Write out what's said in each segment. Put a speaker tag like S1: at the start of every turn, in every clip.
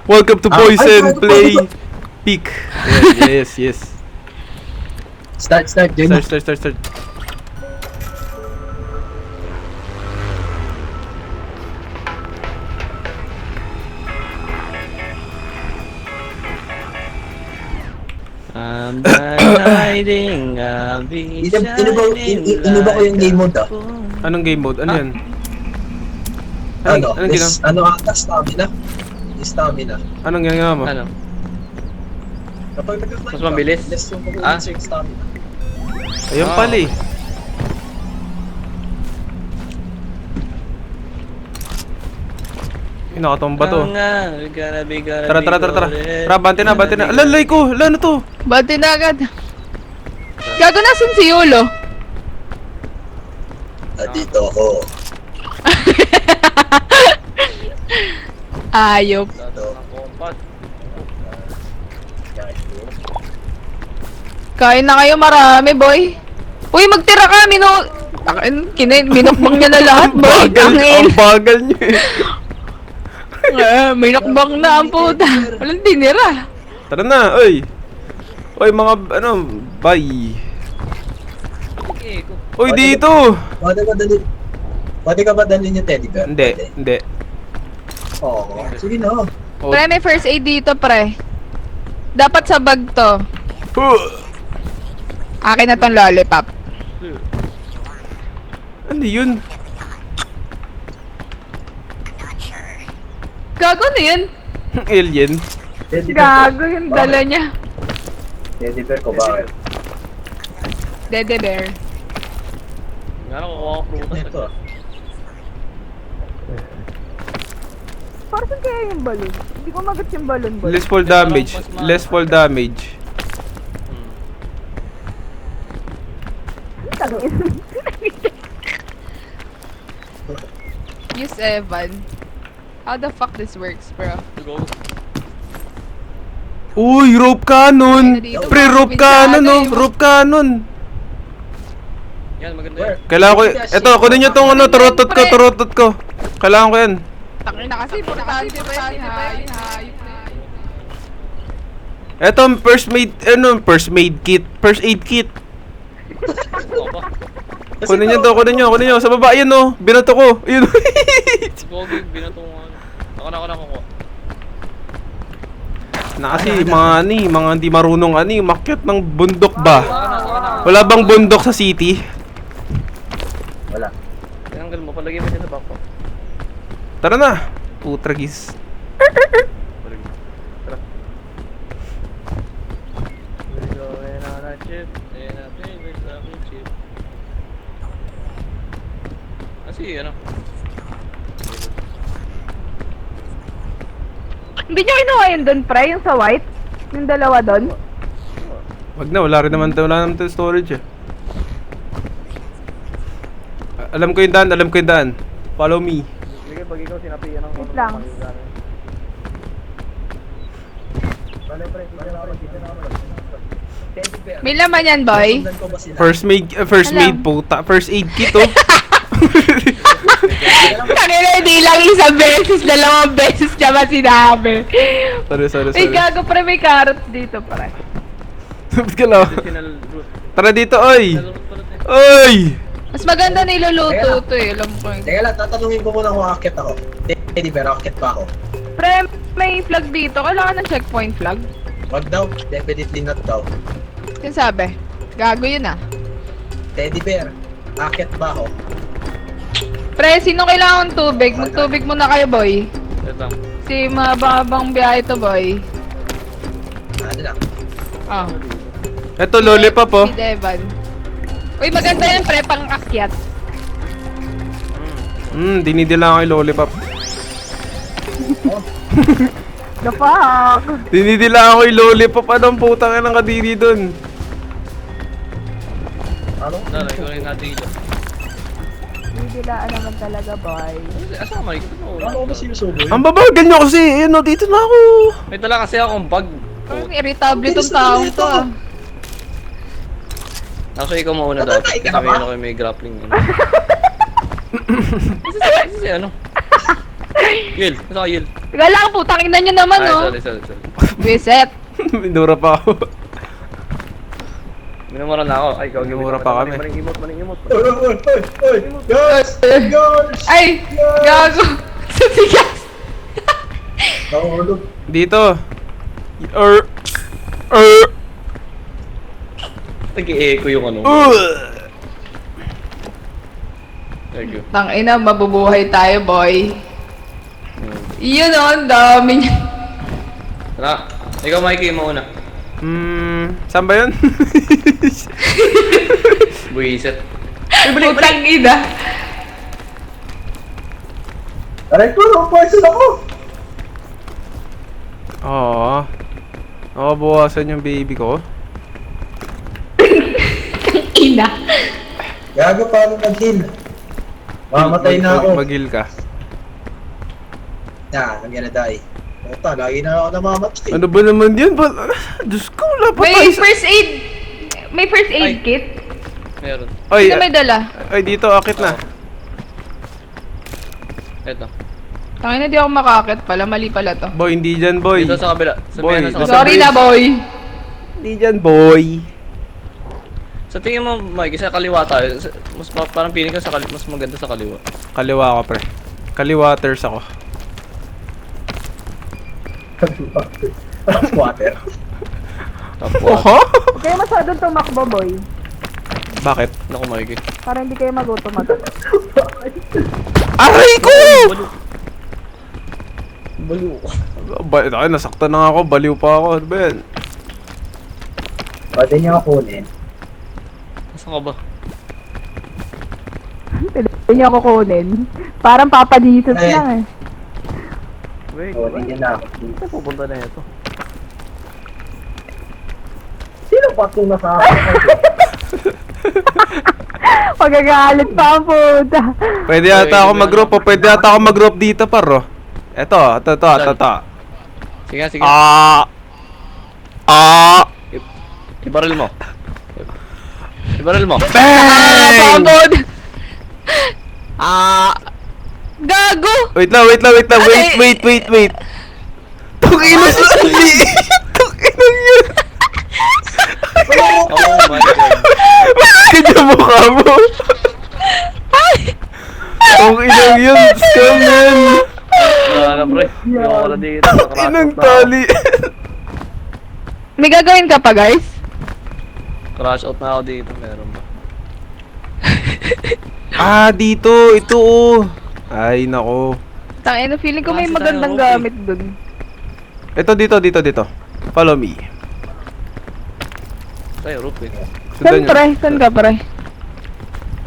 S1: Welcome to Poison Play Peak. Yes.
S2: Start, game.
S1: Start.
S3: I'm hiding, I'll be
S2: Inuba ko yung game mode ah.
S1: Anong game mode? Ano yan? Anong ginawa?
S2: Ano ata stamina? Stamina.
S1: Anong ginagawa mo?
S3: Ano?
S2: Kapag nag-fly
S3: Mas mabilis?
S2: less yung
S3: Ah?
S2: yung stamina.
S1: Ayun pala eh. Nakatumba to. Tara. Tara, bante na. Alalay ko! Ala, ano to?
S4: Bati na agad. Gago, nasan si Yolo?
S2: Dito ako.
S4: Ayop. Kain na kayo marami, boy. Uy, magtira ka, minukbang niya na lahat, boy.
S1: Ang bagal niyo eh.
S4: Minukbang na ang puta. Walang tinira.
S1: Tara na, oy. Oy, mga, bye. Oy, dito!
S2: Pwede ka ba dalhin yung teddy bear?
S1: Hindi.
S2: Oo. Sige na.
S1: Oh.
S4: Pre, may first aid dito, pre. Dapat sa bag to. Akin na tong lollipop.
S1: Ano yun?
S4: Gago na yun.
S1: Alien.
S4: Gago yung dala niya.
S2: Teddy bear ko ba?
S4: Dede bear.
S3: Gano'n kukuha ko prutas
S2: Ito ah.
S4: Parang saan kaya yung balon? Hindi ko magat yung balon.
S1: Less fall damage.
S4: Use Evan. How the fuck this works, bro?
S3: Go.
S1: Uy, rope cannon! Pre, rope cannon, no? Rope cannon!
S3: Yan, maganda yan.
S1: Kailangan ko, eto, kunin nyo tong turotot ko. Kailangan ko yan.
S4: Tangin na kasi, importante pa yan. Hayop na.
S1: Eto, first aid kit.
S3: Opa.
S1: Kunin nyo, sa baba, yun no, binato ko, yun.
S3: Gogi, binatungan. Ako na kukuha.
S1: Na kasi, mga hindi marunong umakyat ng bundok ba? Wala bang bundok sa city?
S2: Wala.
S3: Tinanggal mo, palagay mo siya sa backpack.
S1: Tara na, putragis.
S3: Tara. We're going on a trip, and a favorite lovely trip. Kasi,
S4: Hindi nyo kinuha yun doon, pre? Yung sa white? Yung dalawa doon?
S1: Wag na, wala naman tayo storage eh. Alam ko yung daan. Follow me.
S3: Sige, pag ikaw sinapian ng
S4: Wait lang. May laman yan, boy.
S1: First aid puta. First aid kit oh.
S4: Kanina hindi lang isang beses, dalawang beses niya ba sinabi.
S1: Sorry.
S4: Ay, gago, pre, may carrot dito, pre.
S1: Ba't ka lang?
S3: Medicinal root.
S1: Tara dito, oy!
S3: Medicinal root pala tayo.
S1: Oy!
S4: Mas maganda niluluto to eh, alam ko yun.
S2: Teka lang, tatanungin ko muna kung akit ako. Teddy bear, akit pa ako.
S4: Pre, may flag dito. Kailangan ng checkpoint flag.
S2: Wag daw, definitely not daw.
S4: Yung sabi, gago yun ah.
S2: Teddy bear, akit ba ako?
S4: Pre, sino kailangan tubig? Magtubig muna kayo, boy.
S3: Wait lang.
S4: Si mababang biyahe to, boy.
S2: Ano lang?
S4: Oh.
S1: Eto, lollipop oh.
S4: Si Devan. Uy, maganda yan, pre, pang akyat.
S1: Dinidila ako yung lollipop.
S4: The fuck?
S1: Dinidila ako yung lollipop. Anong putang ng kadiri dun?
S2: Ano?
S3: Dala, ikaw rin natin ilo.
S4: Didilaan naman talaga, boy.
S3: Asama, ikaw na
S2: Ano ko ba sinusubo yun?
S1: Ang babagal nyo kasi. Ayun oh, dito na ako.
S3: May dala kasi akong bag.
S4: Parang irritable tong taong to ah.
S3: Actually, ikaw mauna daw.
S2: Patay ka na
S3: Sabi
S2: ba?
S3: ko may grappling. Kasi ano? Yil, nasa ka Yil?
S4: Teka lang, putang ina nyo naman,
S3: Ay,
S4: oh.
S3: sorry.
S4: Reset.
S1: Minura pa ako.
S3: Minumura na ako. Ay, gawin
S1: Minumura pa kami.
S3: Maning imot.
S2: Oy! Guys! Guys!
S4: Ay, gago. Sasigas.
S2: Nahulog.
S1: Dito. Er.
S3: Nag-i-echo yung ano. Thank you.
S4: Tang ina, mabubuhay tayo, boy. Yun, oh, ang dami niya.
S3: Tara, ikaw Mikey, mauna.
S1: Saan ba yun?
S3: Buisit.
S4: Putang ina.
S2: Aray ko, poison ako!
S1: Oo. Nakabawasan yung baby ko.
S4: Ina.
S2: Gago, paano nag-heal? Mamatay na ako.
S1: Mag-heal ka.
S2: Yan, I'm gonna die. Puta, lagi na ako namamatay.
S1: Ano ba naman yan? Diyos ko, wala pa
S4: May
S1: tayo.
S4: first aid. May first aid
S3: Ay.
S4: kit.
S3: Meron.
S1: Ay,
S4: Sino may dala?
S1: ay, dito, akit na.
S3: Eto.
S4: Tangina, di ako makakit pala. Mali pala to.
S1: Boy, hindi dyan, boy.
S3: Dito sa kabila.
S1: Boy,
S3: Sabihan na sa kabila.
S4: Sorry na, boy.
S1: Hindi dyan, boy.
S3: Sa tingin mo, Mikey, sa kaliwa tayo. Parang feeling ko mas maganda sa kaliwa.
S1: Kaliwa ako, pre. Kaliwaters ako.
S2: Water.
S3: Tapos,
S1: Oho?
S5: Huwag kayo masyadong tumakbo, boy.
S1: Bakit?
S3: naku Mikey.
S5: Para hindi kayo magutom agad.
S1: Aray ko!
S3: Balo.
S1: Ay, nasaktan na nga ako. Baliw pa ako. Ano ba yan?
S2: Pwede niyo ako kunin.
S3: Nasaan ka ba?
S5: Pwede niyo ako kunin. Parang Papa Jesus
S2: Ay.
S5: lang eh.
S3: Wait,
S2: Kunin niyo na ako.
S3: saan pupunta na ito?
S2: Sino ba itong nasa akin?
S5: Magagalit pa ang puta.
S1: Pwede yata ako mag-group o pwede yata ako mag-group dito, paro. Ito.
S3: Sige, sige. Ibaril mo. Ibaril mo.
S1: Bang!
S4: Pagod. Gago.
S1: Wait lang. Wait. Tungina sa sali. Tungina yun.
S3: Oh my god.
S1: Kanya mukha mo. Tungina yun. Scam yan.
S3: Wala na pre. Hindi ako wala dito.
S1: Inang tali.
S4: May gagawin ka pa, guys?
S3: Crash out na ako dito. Meron ba?
S1: Dito. Ito oh. Ay, nako.
S4: Tangina, feeling ko may
S3: Kasi tayo,
S4: magandang
S3: okay.
S4: gamit dun.
S1: Ito dito. Follow me.
S3: Tayo, roof eh.
S1: Sundan nyo.
S4: Saan ka, pre?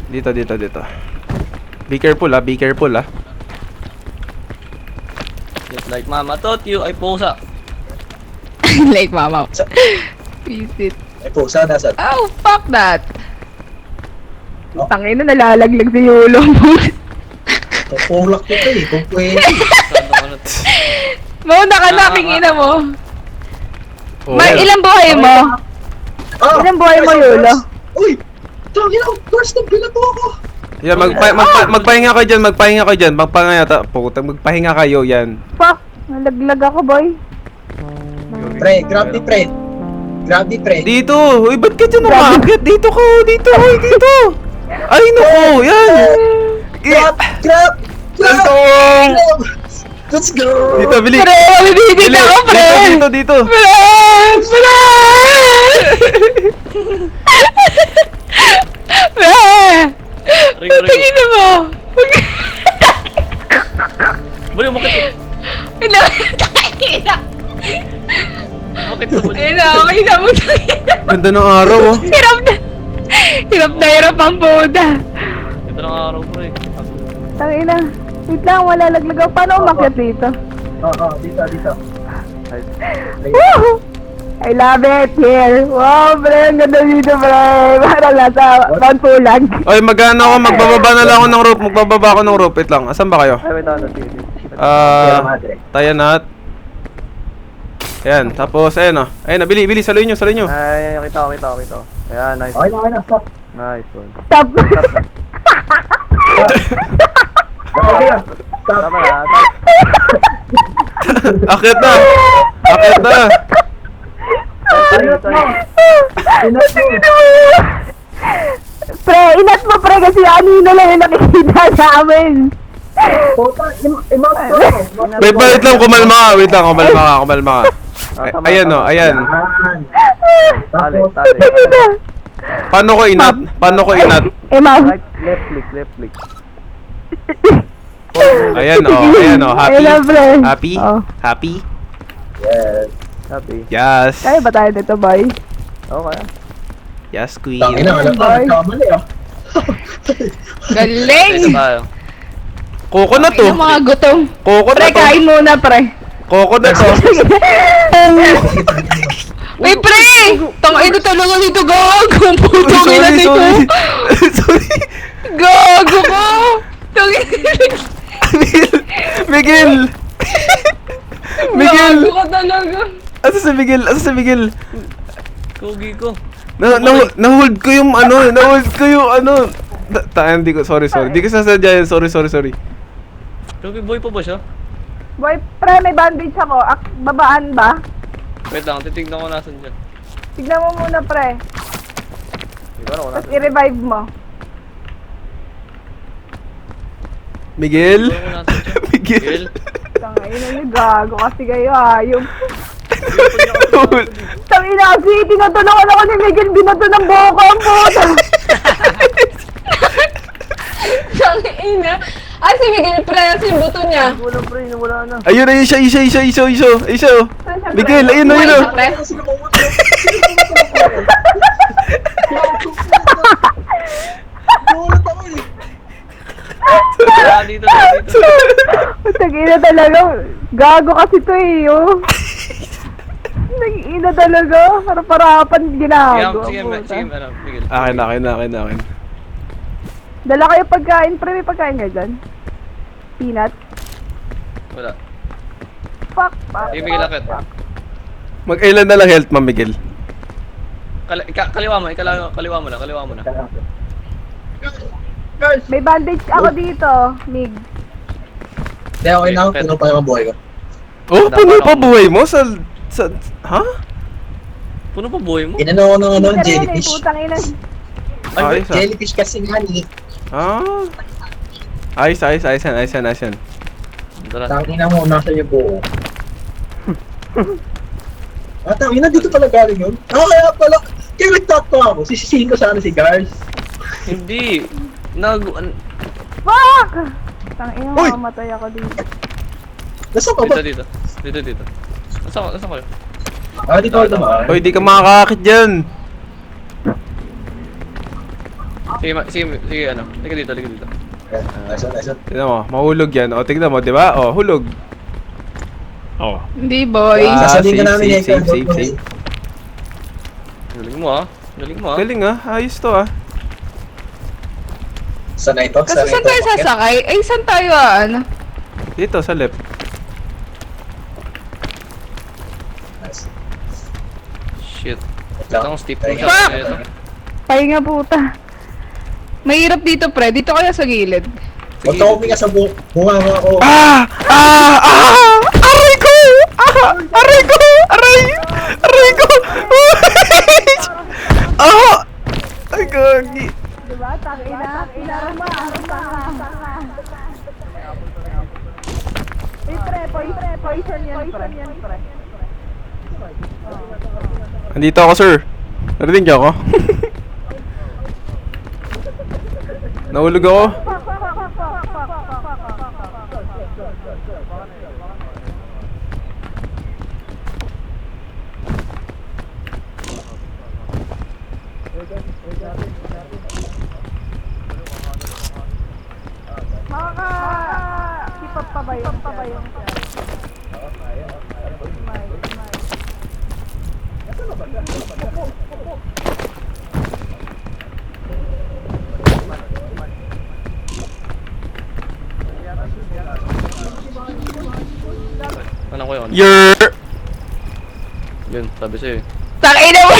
S1: Dito. Be careful ah.
S3: Just like mama taught you, ay pusa.
S4: Like, mama. Pisit.
S2: Ay po, sana sa...
S4: Oh, fuck that.
S5: Tangina, nalalaglag si Yulo.
S2: Pupulak ko ito eh, kung pwede.
S3: Saan ako na to?
S4: Mauna ka na, kingina mo.
S1: Oh,
S4: Ilang buhay mo?
S5: Ilang buhay mo, Yulo?
S2: Uy! Tangin ako! First na binato ako!
S1: yan, magpahinga kayo dyan. Magpahinga kayo yan.
S5: Fuck, nalaglag ako, boy.
S2: Pre, grab the pre. Grab the pre.
S1: Dito! Uy, ba't ka dyan umakit? Dito! Ay, naku! Yan!
S2: Grab!
S1: Let's go!
S2: Let's go!
S1: Dito, bili!
S4: Pre, mabibigit ako, pre!
S1: Dito!
S4: Pre!
S3: Ring.
S4: Tingin mo!
S3: Bali, umakit eh.
S4: Ina!
S3: Umakit ka ba?
S4: Ina mo!
S1: Ganda ng araw, oh.
S4: Hirap na ang puta.
S3: Ito ng araw pre.
S5: Tangina. Wait lang, wala laglag ako. Paano umakyat dito?
S2: Dito.
S5: Woo! I love it here. Wow, pre, ang ganda dito, pre. Parang nasa Mount Pulag.
S1: Oy, magbababa na lang ako ng rope. Wait lang. Asan ba kayo?
S3: Ay, wait ako.
S1: Tayo nat. Ayan, tapos ayan oh. Ayun, bili, saluhin nyo.
S3: Ay, kita ko. Ayan, nice.
S2: Okay na, stop.
S3: Nice one.
S5: Stop. Tama na.
S1: Akit na! Akit na!
S5: Pre, inat mo pre kasi anino lang yung nakikita namin.
S1: Wait, wait lang, kumalma ka. Wait lang, kumalma ka, kumalma ka. Ayan o, ayan.
S5: Tali.
S4: Sige na.
S1: Paano ko inat? Paano ko inat?
S5: Ma'am.
S6: Left click.
S1: Ayan o, ayan o. Happy?
S5: Ayun na, pre.
S1: Happy?
S5: Oh.
S1: Happy?
S6: Happy.
S1: Yes.
S5: Kaya ba tayo dito, boy?
S6: Okay.
S1: Yes, queen.
S2: Tangina, alam ko, nagkamali ah.
S4: Galing!
S3: Isa tayo.
S1: Coconut to.
S4: Yung mga gutom.
S1: Coconut
S4: Pre,
S1: to.
S4: kain muna, pre.
S1: Coconut to.
S4: Uy, pre! Tangay na talaga nito, gago. Putong ina
S1: Sorry,
S4: nito.
S1: sorry. Sorry.
S4: Gago ko. Tangay.
S1: Miguel! Miguel!
S4: Gago ka talaga.
S1: Asa si Miguel? Asa si Miguel?
S3: Kugi ko.
S1: Na-hold ko yung ano, na-hold ko yung ano. Hindi ko, sorry. Hindi ko sasadya yan, sorry.
S3: Kugi boy pa ba siya?
S5: Boy, pre, may bandage ako. Babaan ba?
S3: Wait lang, titignan ko nasan dyan.
S5: Tignan mo muna, pre. Tapos i-revive mo.
S1: Miguel?
S3: Titignan ko nasan dyan.
S1: Miguel?
S5: Tangay na niyo, gago kasi kayo, hayop. Tangina kasi, tinutulungan ako ni Miguel, binato ng buho ko ang puto.
S4: Tangina. Ah, si Miguel, pre. Kasi yung buto niya.
S6: Wala na.
S1: Ayun, isa. oh. Miguel, ayun.
S4: Buhay ka, pre.
S2: Sino pumunta? Sino pumunta? Nawalat ako eh.
S3: Dito.
S5: Tangina talaga, gago kasi to eh, oh. Nag-ina talaga, para-parapan ginagawa.
S3: Sige, ano, Miguel.
S1: Akin.
S5: Dala kayo pagkain, pre, may pagkain kayo dyan? Peanut?
S3: Wala.
S5: Fuck.
S3: Sige, Miguel, akit.
S1: Mag-ilan na lang health, Ma'am Miguel.
S3: Kaliwa mo na.
S2: Guys!
S5: May bandage ako dito, Mig.
S2: Hindi, okay na ako. Puno pa yung buhay ko.
S1: Oh, puno pa buhay mo sa... Ha?
S3: Puno pa buhay mo?
S2: Inano ko ng ano,
S5: Isa rin,
S2: jellyfish.
S5: putang ina.
S1: Ayos ah.
S2: Jellyfish kasi nga ni.
S1: Ah. Ayos yan.
S3: Tara.
S2: Tangina mo, nasa yung buo. Tangina, dito pala galing yun. Kaya pala. Kaya nag-top ko ako. Sisisihin ko sana si Gars.
S3: Hindi.
S5: Fuck! Tangina,
S2: Uy!
S5: mamamatay ako dito.
S2: Nasaan ka ba?
S3: Dito. Nasaan kayo?
S2: Dito ako dumaan.
S1: Hoy, di ka makakakit dyan.
S3: Sige, ano. Liga dito.
S2: Nasaan?
S1: Tignan mo, mahulog yan. O, tignan mo, di ba? O, hulog. O.
S4: Hindi, boy.
S2: Sasabihin ka namin
S1: save.
S3: Galing mo ah.
S1: Galing ah, ayos to ah.
S2: Sana ito?
S4: Kasi saan tayo sasakay? Ay, saan tayo ano?
S1: Dito, sa left.
S3: Shit. Itong steep mo
S4: Fuck!
S3: siya. Ito.
S5: Pahinga puta.
S4: Mahirap dito, pre. Dito kaya sa gilid.
S2: Huwag ka huminga sa bunga ko.
S1: Aray ko! Aray ko! Ay, gagi.
S5: Diba? Tangina. Inarama. Poison yan, pre.
S1: Andito ako, sir. Narinig niyo ako? Nahulog ako.
S5: Keep up pa ba yung
S3: Ano ko yun? Yun, sabi sa'yo eh.
S4: Tangina mo!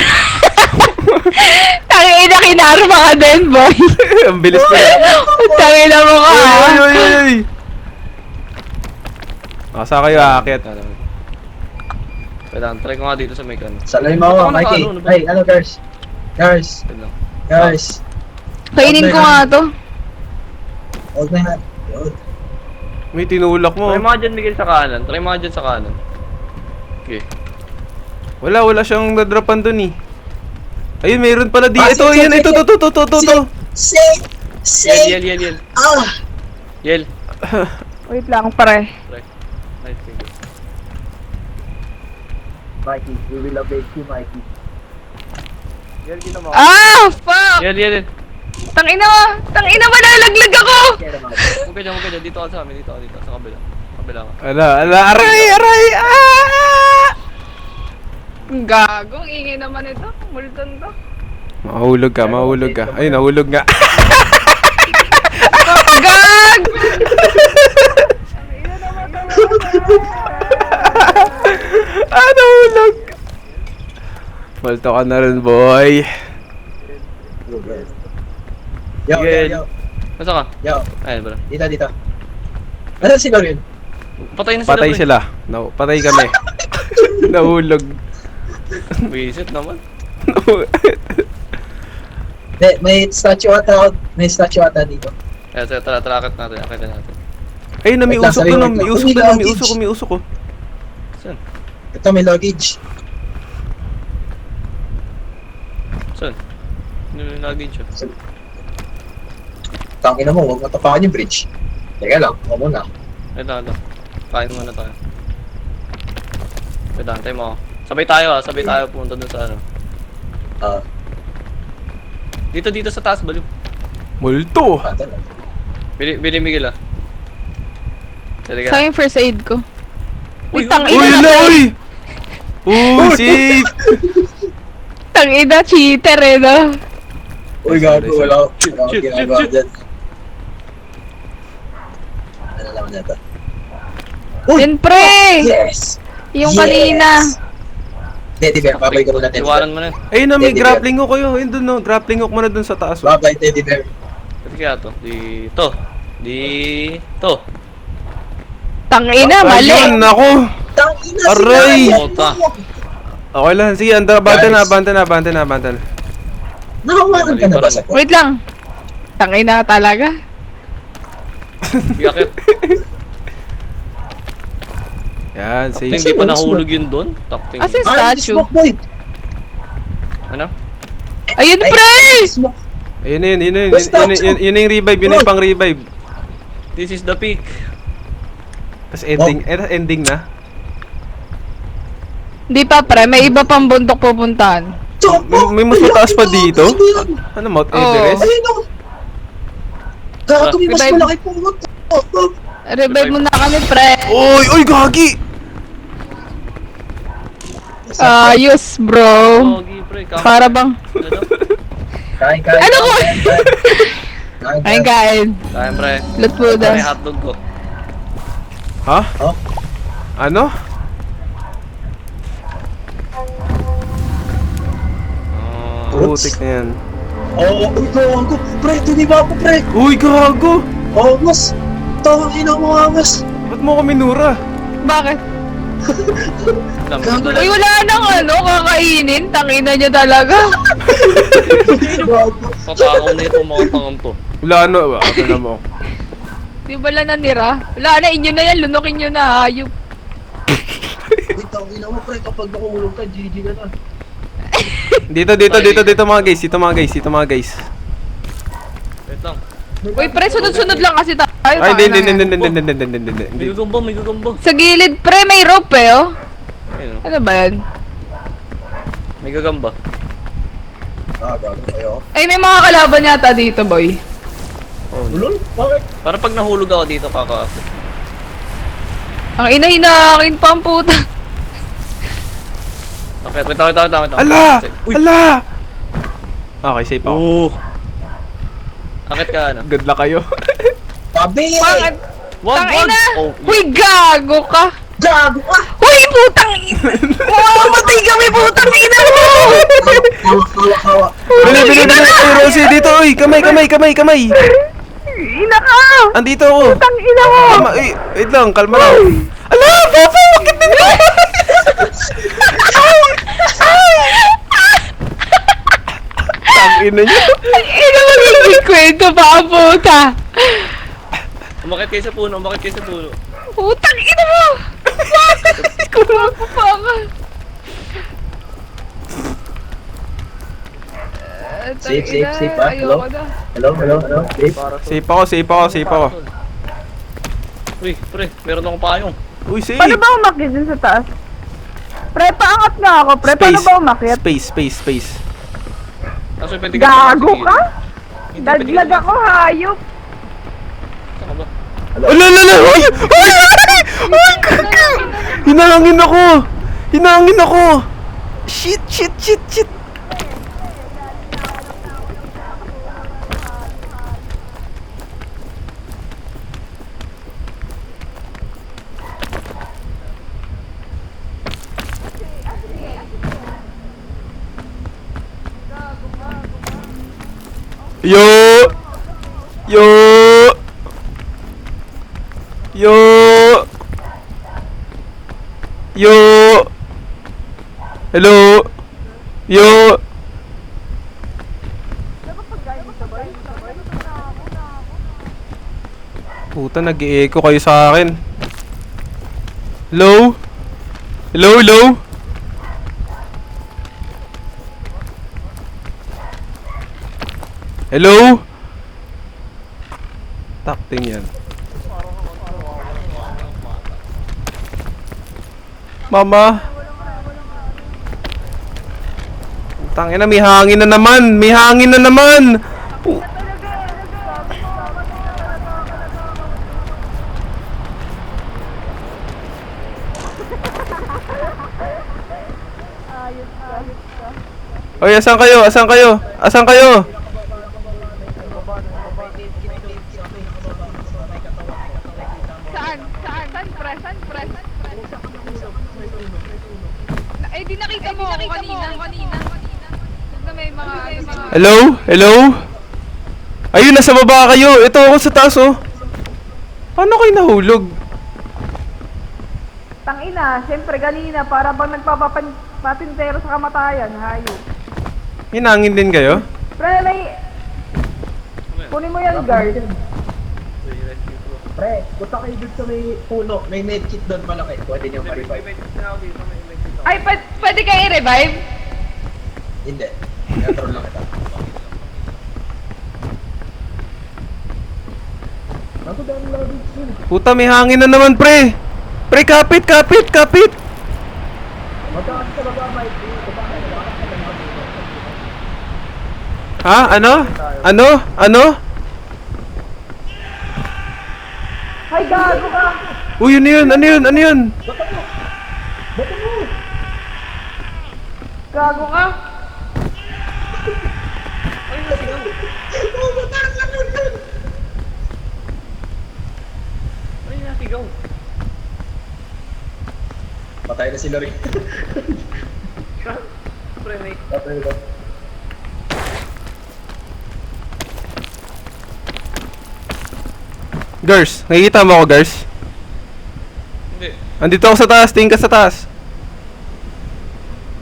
S4: Tangina, kinarma ka din, boy.
S1: Ang bilis ko.
S4: Tangina mo ka.
S1: Ay. Saan kayo aakyat?
S3: Kailangan, try ko nga dito sa may kan.
S2: Salay mo ako,
S3: Ano,
S2: Mikey.
S3: ano ba?
S2: Ay, ano, guys? Guys,
S3: Wait lang.
S2: guys.
S4: Kainin ko nga to.
S2: Huwag na yan. Yun.
S1: May tinulak mo.
S3: Try mo nga dyan, Miguel, sa kanan. Try mo nga dyan sa kanan. Okay.
S1: Wala siyang nadrapan dun eh. Ayun, mayroon pala di.
S2: Ah,
S1: Ito,
S2: sige,
S1: yan,
S2: sige,
S1: ito,
S2: sige.
S1: to.
S2: Safe! Safe!
S3: Yel.
S2: Ah!
S3: Yel.
S5: Wait lang, pare.
S3: Try. Nice, thank you.
S2: Mikey, we will obey you, Mikey.
S6: Yan, ginawa.
S4: Ah, fuck!
S3: Yel.
S4: Tangina mo, nalaglag ako!
S2: Kaya naman.
S3: Huwag ka dyan. Dito ka sa amin, dito, sa kabila. Kabila ka.
S1: Ala, aray! Ah!
S4: Ang gagong, ingay naman ito. Multon to.
S1: Mahulog ka. Ay, nahulog nga.
S4: Gag!
S1: Nahulog. Balto ka na rin, boy.
S2: Yo,
S3: Miguel.
S2: yo,
S3: Nasa ka?
S2: yo.
S3: Ayun, bro.
S2: Dito. Ano si Lorin?
S3: Patay na sila,
S1: Patay
S3: bro.
S1: sila. Patay kami. Nahulog.
S3: Visit naman.
S2: May statue ata dito.
S3: Kaya tara, akit natin.
S1: Ay, may
S2: Wait lang,
S1: usok
S2: sabi,
S1: doon.
S2: wait lang.
S1: May usok
S2: May
S1: doon.
S2: luggage.
S1: May usok ko.
S3: Saan?
S2: Ito may luggage.
S3: Saan? Nilagin siya.
S2: Tangina mo, huwag matapakan yung bridge. Teka lang, ako muna.
S3: Ito. Kain muna tayo. Wait lang, tayo mo. Sabay tayo pumunta dun sa ano.
S2: Ah,
S3: Dito sa taas, baliw.
S1: Multo.
S2: pata lang.
S3: Bili Miguel ah. Sige ka.
S4: Saan yung first aid ko?
S3: Uy,
S4: tangina
S1: Uy,
S4: na,
S1: na,
S4: pre.
S1: uy! Uy, safe!
S4: Tangina, cheater eh, no?
S2: Uy, gago, wala akong
S3: Shit.
S2: ginagawa dyan. Ano naman nito? Uy!
S4: Yun, pre!
S2: Yes!
S4: Yung
S2: Yes!
S4: kanina.
S2: Teddy bear, babay ka muna, Teddy bear.
S3: Iwanan mo na.
S1: Ayun na, may
S2: Teddy bear.
S1: grappling hook kayo. Ayun doon, no. Grappling hook mo na doon sa taas. Oh.
S2: Babay, Teddy bear.
S3: Pwede kaya to. Dito.
S4: Tangina, mali.
S1: Ayun, ako.
S2: Tangina,
S1: Aray!
S3: Puta.
S1: Okay lang. Sige, banta na.
S2: Nakawanan ka na ba sa
S4: Wait lang. Tangina talaga.
S3: Biyakit.
S1: Yan, safe.
S3: Hindi pa nahulog yun doon. Takting.
S4: Asa yung
S2: Ay,
S4: statue?
S2: smoke boy!
S3: Ano?
S4: Ayun,
S2: Ay,
S4: pre!
S2: smoke.
S1: Ayun na yun.
S2: Basta,
S1: Yun na yung revive. Yun na yung pang revive.
S3: This is the peak.
S1: Tapos ending na.
S4: Di pa, pre. May iba pang bundok pupuntahan.
S1: May mas mataas pa dito? Ano, Mount Everest?
S2: Ayun o! Gago, may mas
S4: Revive.
S2: malaki po.
S4: Revive mo na kami, pre.
S1: Uy, gagi!
S4: Ayos, bro.
S3: Pogi, pre.
S4: Para bang...
S3: Ano daw?
S2: Kain.
S4: Ano ko?
S2: Kain.
S4: Ay, kain.
S3: Kain, pre.
S4: Loot po
S3: May
S4: das.
S3: hotdog ko.
S1: Ha?
S2: Oh,
S1: Ano? Putik na yan.
S2: uy, gago. Pre, tuniba ako, pre.
S1: Uy, gago!
S2: Angas. Tawang ina mo, angas.
S1: Ba't mo ko minura?
S4: Bakit?
S3: Alam mo,
S2: Gago.
S4: Uy, wala nang kakainin. Tangina niya talaga.
S2: Gago.
S3: Papakaw na itong mga tangang to.
S1: Wala na. Ako na mo.
S4: Di ba lang nanira? Wala na, inyo na yan. Lunukin nyo na, hayop.
S2: Uy, tawang ina mo, pre. Kapag nakumulong ka, GG ka na.
S1: Dito mga guys. Dito mga guys.
S3: Wait lang.
S4: Uy, pre, sunod-sunod lang kasi tayo.
S1: Ay,
S4: tangina.
S1: hindi.
S3: May gagamba.
S4: Sa gilid, pre, may rope eh, oh.
S3: Ayun o.
S4: Ano ba yan?
S3: May gagamba.
S2: Gago kayo.
S4: Ay, may mga kalaban yata dito, boy.
S2: Ulol? Bakit?
S3: Para pag nahulog ako dito, kakaasip.
S4: Ang ina-hinakin pa ang puta.
S3: Okay, wait lang.
S1: Ala!
S3: Uy!
S1: Ala! Okay, safe ako.
S3: Oo. Akit ka, ano?
S1: Good luck kayo.
S2: Pabi!
S4: Bakit?
S3: Wag!
S4: Tangina!
S3: Oh,
S4: Uy, gago ka!
S2: Gago ka!
S4: Uy, putang ina! Mamamatay kami, putang ina mo!
S2: Hawa.
S1: Bili. Uy, Rosie, dito. Uy, kamay.
S5: Ina ka!
S1: Andito ako.
S5: Tang ina mo!
S1: Wait lang, kalma lang. Ala, Papa, bakit nito? Tangina niyo.
S4: Ina magiging kwento pa ang puta.
S3: Umakit kayo sa puno, umakit kayo sa puno.
S4: Putang ina mo! Kurang ko pa ka.
S2: Safe, safe, safe, ah. Hello?
S4: Ayoko na.
S2: Hello, safe.
S1: Safe ako.
S3: Uy, pre, meron akong payong.
S1: Uy, safe.
S5: Paano ba umakyat dun sa taas? Pre, paangat nga ako, pre. Paano ba umakyat?
S1: Space.
S3: Kaso pwede
S5: Gago
S3: sige.
S5: ka?
S3: Hindi, pwede
S5: Daglag ako, hayop.
S3: Saan ka ba?
S1: Ala! Uy! Uy! Kaka! Hinangin ako! Shit! Yo! Hello! Yo! Puta, nag-i-echo kayo sa akin. Hello? Hello? Hello? Takting yan. Mama? Tangina, may hangin na naman! Oy, asan kayo?
S4: Saan, pre? Eh, di nakita mo ako kanina. Na may mga...
S1: Hello? Ayun, nasa baba kayo. Ito ako sa taas, oh. Paano kayo nahulog?
S5: Tangina, siyempre kanina, para bang nagpapapatintero sa kamatayan, hayop.
S1: Hinangin din kayo?
S5: Pre, kunin mo yan, guard.
S2: Pre, punta kayo dun sa may puno. May medkit doon malaki. Pwede nyo ma-revive.
S4: Ay, pwede kayo i-revive?
S2: Hindi. Control lang kita. Ako dami lobby.
S1: Puta, may hangin na naman, pre! Pre, kapit!
S2: Magkakas ka ba ba, Mike?
S1: Ha? Ano?
S5: Ay, gago ka!
S1: Uy, ano yun?
S5: Gago ka!
S3: Ay, nasigaw.
S2: Patay na sila rin.
S3: Pre, may...
S2: Patay na.
S1: Girls, nakikita mo ako, girls?
S3: Hindi,
S1: Andito ako sa taas, tingin ka sa taas.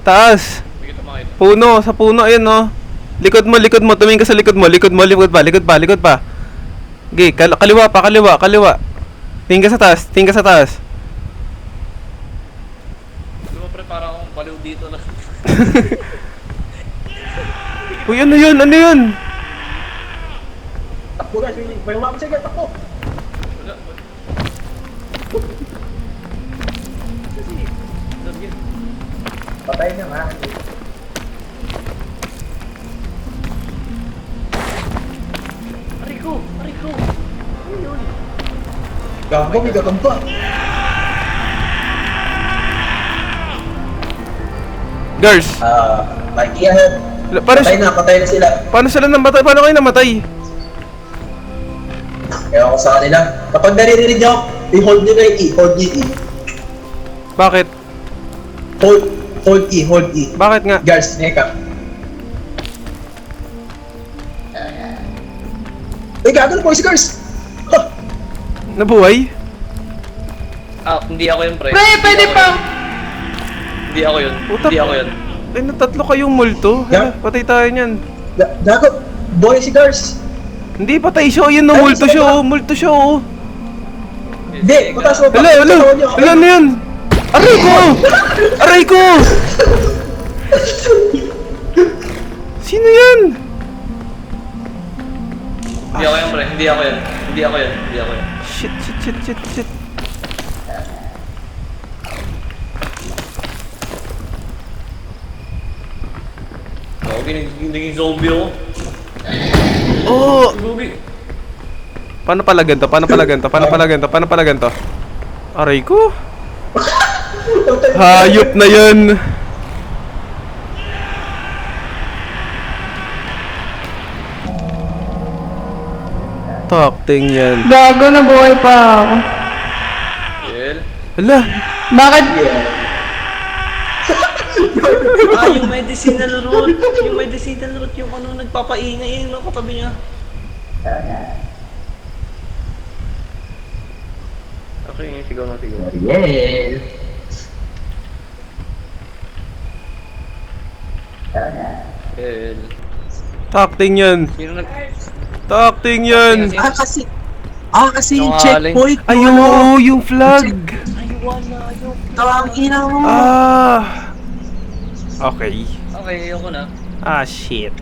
S1: Taas.
S3: hindi kita makita.
S1: Puno, sa puno, ayun, no. Likod mo, tumingin ka sa likod mo. Likod pa. Okay, kaliwa. Tingin ka sa taas.
S3: Di ba, pre, para akong baliw dito na.
S1: Uy, ano yun?
S2: Takbo guys, may umapit siya, takbo!
S3: Wala. Sige.
S2: Patay niya nga.
S3: Ariko!
S2: Gago, may gagamba.
S1: Girls,
S2: Mikey, ahead. Patay na sila.
S1: Paano kayo namatay?
S2: Ewan ko sa kanila. Kapag naririnig nyo, i-hold nyo na yung E. Hold E.
S1: Bakit?
S2: Hold E.
S1: Bakit nga?
S2: Guards, neka. Uy, gago na po si guards! Ha!
S1: Nabuhay?
S3: Hindi ako yun, pre.
S4: Pre, pwede pa.
S3: Hindi ako yun.
S1: Utak.
S3: Hindi ako yun.
S1: Ay, natatlo kayong multo.
S2: Yeah.
S1: Patay tayo niyan.
S2: Gago, boy si Gars.
S1: Hindi, patay siya. Yun, no,
S2: Ay,
S1: multo
S2: isa
S1: siya,
S2: ba?
S1: oh. Multo siya, oh.
S2: Hindi, mataas mo pa.
S1: Hala, hala. Hala na yan. Aray ko! Aray ko! Sino yan?
S3: Hindi ako yun, pre. Hindi ako yun. Hindi ako yun. Hindi ako yun.
S1: Shit, shit, shit, shit, shit.
S3: Oo, naging zombie ako.
S1: Oh!
S3: Zombie.
S1: Paano pala ganito? Paano pala ganito? Paano pala ganito? Paano pala ganito? Aray ko! Hayop na yan! Takting yan.
S4: Gago na buhay pa ako.
S3: Well.
S1: Hala!
S4: Bakit?
S3: Yung medicinal root. Yung medicinal root, yung ano, nagpapaingay yung katabi niya. Okay, sigaw na sigaw.
S2: Ariel.
S3: Well.
S1: Takting yan!
S3: Sino nag...
S1: Takting yan!
S2: Kasi yung
S3: Sinungaling.
S2: checkpoint.
S1: Ay, oo, yung flag!
S2: Tawang ina mo.
S1: Ah! Okay.
S3: Okay, ayoko na.
S1: Ah, shit.